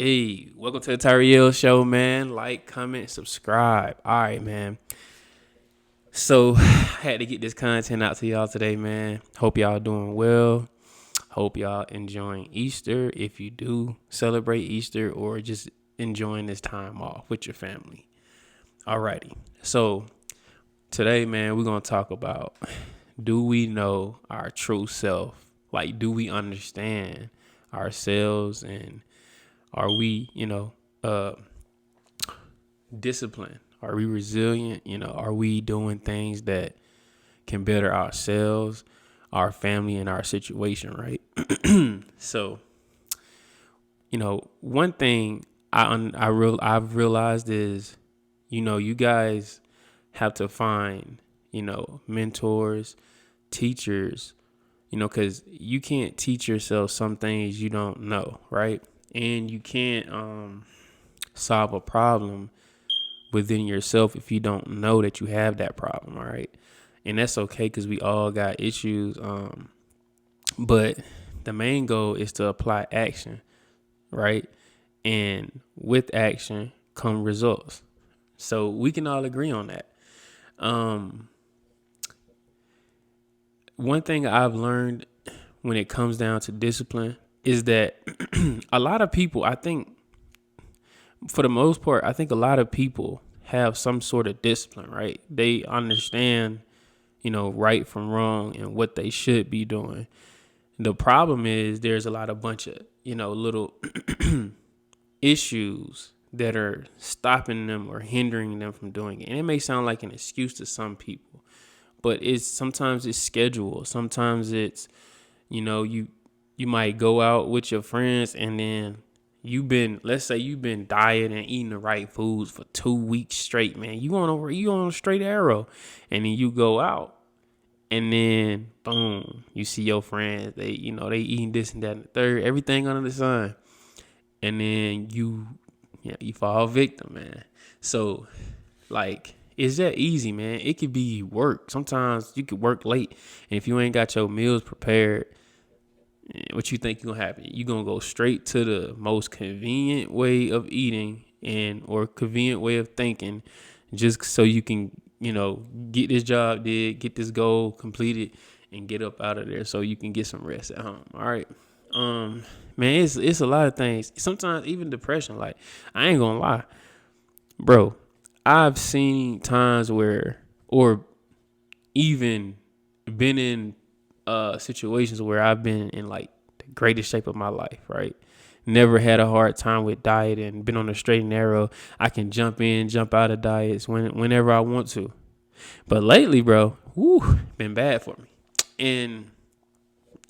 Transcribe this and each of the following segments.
Hey, welcome to the Tyriel show, man. Like, comment, subscribe. All right, man. So, I had to get this content out to y'all today, man. Hope y'all doing well. Hope y'all enjoying Easter. If you do celebrate Easter or just enjoying this time off with your family. Alrighty. So, today, man, we're going to talk about, do we know our true self? Like, do we understand ourselves, and are we, uh, disciplined? Are we resilient? Are we doing things that can better ourselves, our family, and our situation, right? So, one thing I've realized is, you guys have to find, mentors, teachers, because you can't teach yourself some things you don't know, right? And you can't solve a problem within yourself if you don't know that you have that problem, all right? And that's okay, because we all got issues. But the main goal is to apply action, right? And with action come results. So we can all agree on that. One thing I've learned when it comes down to discipline is that a lot of people, I think, for the most part, I think a lot of people have some sort of discipline, right? They understand, right from wrong and what they should be doing. The problem is there's a lot of bunch of, little issues that are stopping them or hindering them from doing it. And it may sound like an excuse to some people, but sometimes it's schedule. Sometimes it's, you might go out with your friends, and then let's say you've been dieting and eating the right foods for 2 weeks straight, man. You on a straight arrow, and then you go out, and then boom, you see your friends. They eating this and that and the third, everything under the sun, and then you fall victim, man. So, like, it's that easy, man. It could be work. Sometimes you could work late, and if you ain't got your meals prepared, what you think gonna happen? You gonna go straight to the most convenient way of eating or convenient way of thinking, just so you can, get this job did, get this goal completed, and get up out of there so you can get some rest at home. All right. Man, it's a lot of things. Sometimes even depression. Like, I ain't gonna lie, bro. I've seen times or even been in situations where I've been in like the greatest shape of my life, right? Never had a hard time with diet and been on a straight and narrow. I can jump in, jump out of diets whenever I want to. But lately, bro, been bad for me. And,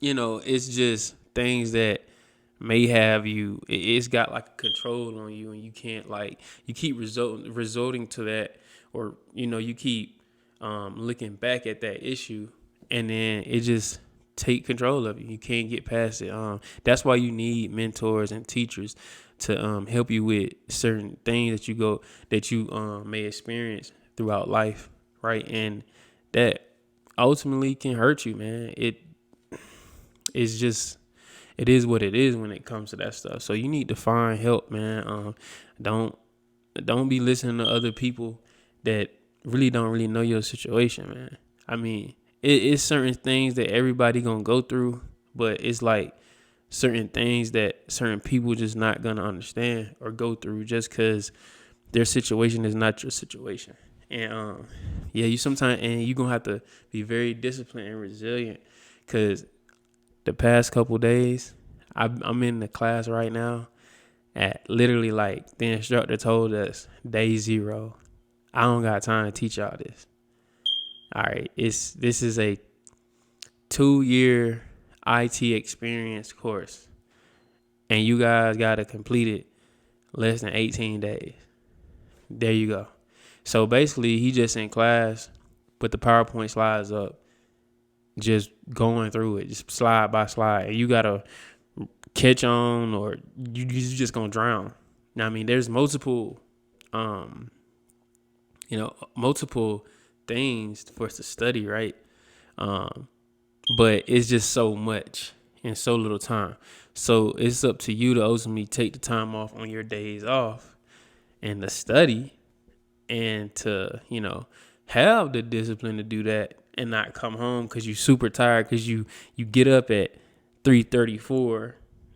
it's just things that may have it's got like control on you, and you can't, like, you keep resorting to that, or, you keep looking back at that issue, and then it just take control of you. You can't get past it. That's why you need mentors and teachers to help you with certain things that you may experience throughout life, right? And that ultimately can hurt you, man. It is what it is when it comes to that stuff. So you need to find help, man. Don't be listening to other people that don't really know your situation, man. I mean, it's certain things that everybody gonna go through, but it's like certain things that certain people just not gonna understand or go through, just because their situation is not your situation. And you sometimes, and you gonna have to be very disciplined and resilient, because the past couple days, I'm in the class right now at literally, like, the instructor told us day 0. I don't got time to teach y'all this. All right, this is a 2-year IT experience course, and you guys got to complete it less than 18 days. There you go. So basically, he just in class, put the PowerPoint slides up, just going through it, just slide by slide. And you got to catch on, or you just going to drown. Now, I mean, there's multiple things for us to study, right? But it's just so much, in so little time. So it's up to you to ultimately take the time off on your days off and to study and to, have the discipline to do that and not come home because you super tired because you get up at 3:34,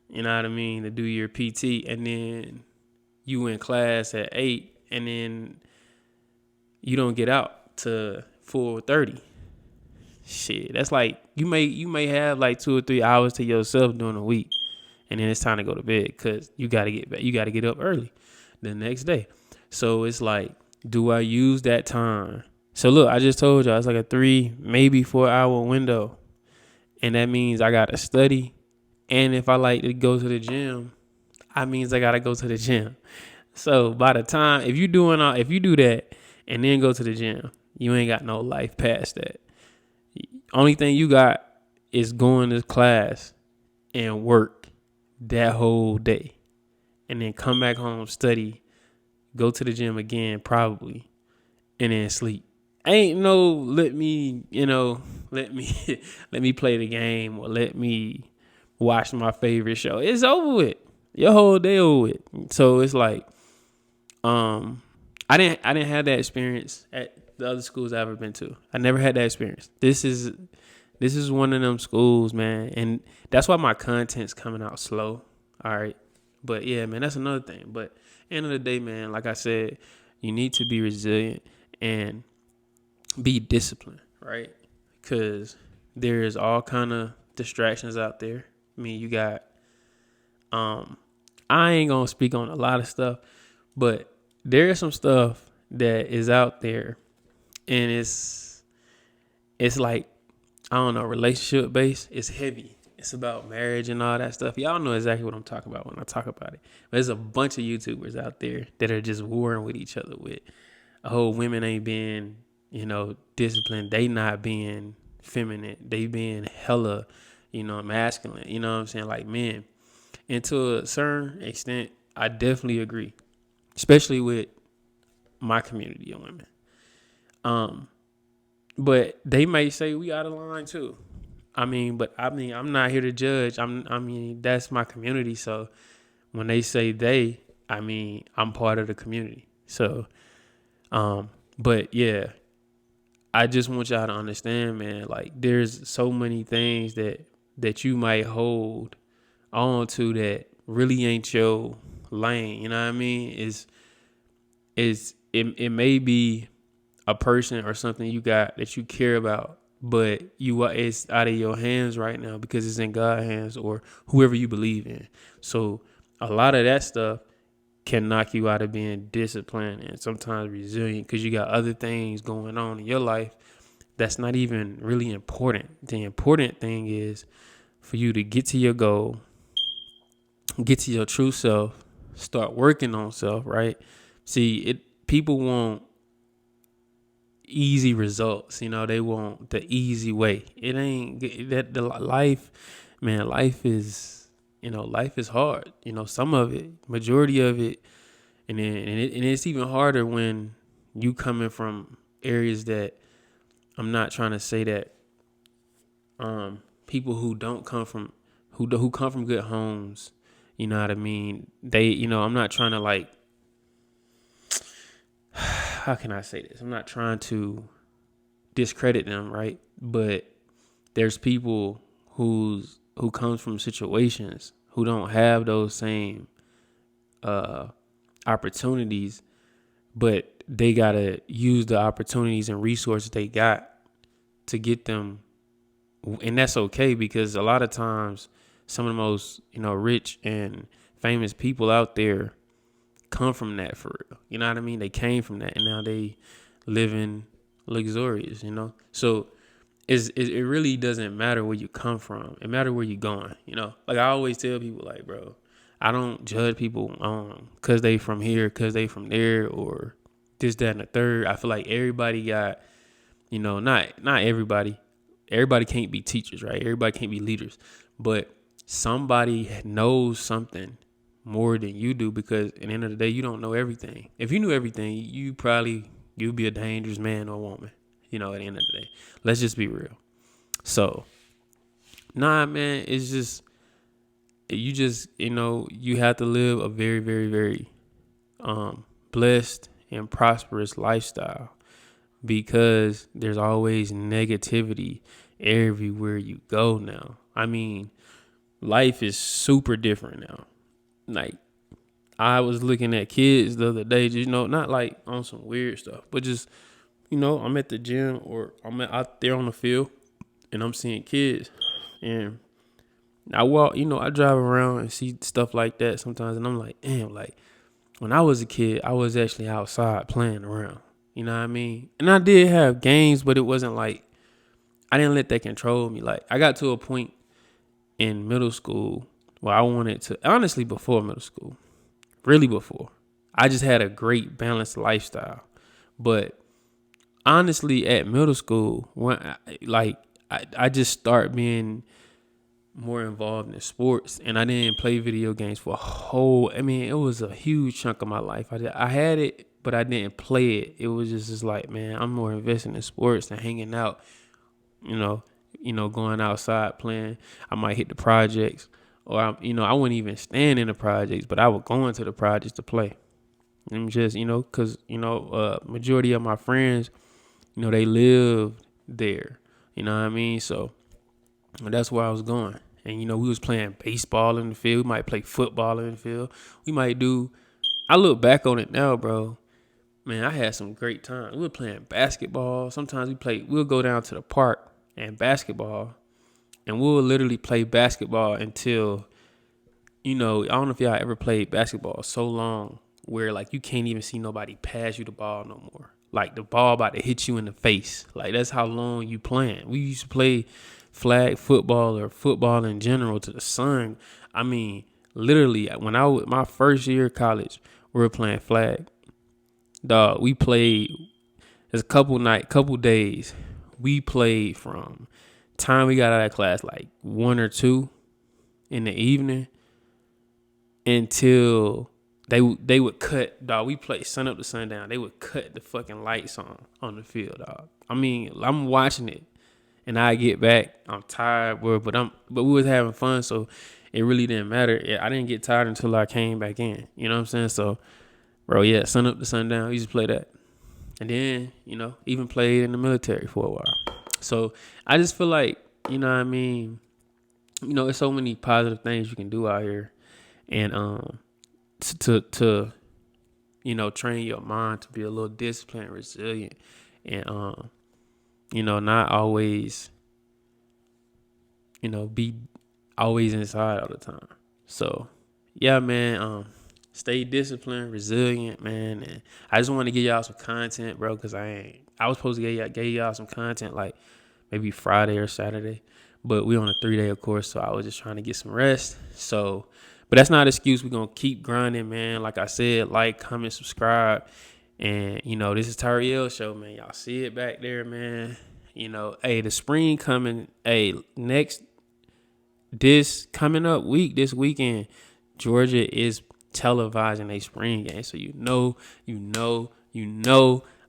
you know what I mean, to do your PT, and then you in class at 8, and then you don't get out to 4:30. Shit, that's like you may have like 2 or 3 hours to yourself during the week, and then it's time to go to bed because you gotta get back. You gotta get up early the next day. So it's like, do I use that time? So look, I just told y'all it's like a 3, maybe 4 hour window, and that means I gotta study. And if I like to go to the gym, I means I gotta go to the gym. So by the time if you do that and then go to the gym, you ain't got no life past that. Only thing you got is going to class and work that whole day, and then come back home, study, go to the gym again probably, and then sleep. Ain't no let me let me play the game or let me watch my favorite show. It's over with. Your whole day over with. So it's like, I didn't have that experience at the other schools I've ever been to. I never had that experience. This is one of them schools, man, and that's why my content's coming out slow. All right, but yeah, man, that's another thing. But end of the day, man, like I said, you need to be resilient and be disciplined, right? Because there's all kind of distractions out there. I mean, you got, I ain't gonna speak on a lot of stuff, but there is some stuff that is out there, and it's like, I don't know, relationship based. It's heavy. It's about marriage and all that stuff. Y'all know exactly what I'm talking about when I talk about it. There's a bunch of YouTubers out there that are just warring with each other with a whole women ain't being, disciplined. They not being feminine. They being hella, masculine. You know what I'm saying? Like men. And to a certain extent, I definitely agree, especially with my community of women. But they may say we out of line too. I'm not here to judge. That's my community. So when they say they, I'm part of the community. So, but yeah, I just want y'all to understand, man, like there's so many things that you might hold on to that really ain't your lane. You know what I mean? It may be a person or something you got that you care about, but it's out of your hands right now because it's in God's hands or whoever you believe in. So a lot of that stuff can knock you out of being disciplined and sometimes resilient because you got other things going on in your life that's not even really important. The important thing is for you to get to your goal, get to your true self, start working on self, right? See, people want easy results, they want the easy way. It ain't that the life, man. Life is hard. Some of it, majority of it, and it's even harder when you coming from areas that I'm not trying to say that people who don't come from who come from good homes, you know what I mean? They, I'm not trying to like, how can I say this? I'm not trying to discredit them, right? But there's people who comes from situations who don't have those same opportunities, but they gotta use the opportunities and resources they got to get them, and that's okay because a lot of times some of the most rich and famous people out there come from that for real. You know what I mean? They came from that and now they living luxurious, So it really doesn't matter where you come from. It matters where you're going, Like I always tell people, like, bro, I don't judge people because they from here, because they from there, or this, that, and the third. I feel like everybody got, not everybody. Everybody can't be teachers, right? Everybody can't be leaders. But somebody knows something more than you do because at the end of the day, you don't know everything. If you knew everything, you'd be a dangerous man or woman, at the end of the day. Let's just be real. So Nah, man, it's just you have to live a very, very, very blessed and prosperous lifestyle, because there's always negativity everywhere you go now. I mean, life is super different now. Like, I was looking at kids the other day, not like on some weird stuff, but just, I'm at the gym or out there on the field and I'm seeing kids, and I walk, I drive around and see stuff like that sometimes, and I'm like, damn, like when I was a kid, I was actually outside playing around. You know what I mean? And I did have games, but it wasn't like, I didn't let that control me. Like, I got to a point in middle school where I wanted to, honestly, before middle school, really before, I just had a great balanced lifestyle. But honestly, at middle school, I just start being more involved in sports, and I didn't play video games for it was a huge chunk of my life. I had it, but I didn't play it. It was just like, man, I'm more invested in sports and hanging out, going outside playing. I might hit the projects, or I wouldn't even stand in the projects, but I would go into the projects to play. And just, cause, majority of my friends, they lived there, you know what I mean? So that's where I was going. And, we was playing baseball in the field. We might play football in the field. I look back on it now, bro. Man, I had some great times. We were playing basketball. Sometimes we'll go down to the park and basketball. And we'll literally play basketball until, I don't know if y'all ever played basketball so long where, like, you can't even see nobody pass you the ball no more. Like, the ball about to hit you in the face. Like, that's how long you playing. We used to play flag football or football in general to the sun. I mean, literally, when my first year of college, we were playing flag. Dog, we played a couple days. We played from time we got out of class, like 1 or 2 in the evening, until they would cut, dog. We played sun up to sundown. They would cut the fucking lights on the field, dog. I mean, I'm watching it, and I get back, I'm tired, bro, but we was having fun, so it really didn't matter. I didn't get tired until I came back in. You know what I'm saying? So, bro, yeah, sun up to sundown. We used to play that, and then even played in the military for a while. So I just feel like, you know what I mean. There's so many positive things you can do out here, and to train your mind to be a little disciplined, resilient, and not always be always inside all the time. So yeah, man, stay disciplined, resilient, man. And I just want to give y'all some content, bro, because I was supposed to give y'all some content like maybe Friday or Saturday, but we on a 3-day, of course, so I was just trying to get some rest. So, but that's not an excuse. We're going to keep grinding, man. Like I said, like, comment, subscribe. And, this is Tyriel show, man. Y'all see it back there, man. Hey, the spring coming. Hey, this weekend, Georgia is televising a spring game. So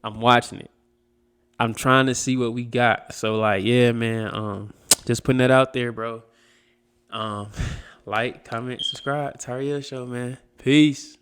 I'm watching it. I'm trying to see what we got. So, like, yeah, man, just putting that out there, bro. Like, comment, subscribe. Tyriel show, man. Peace.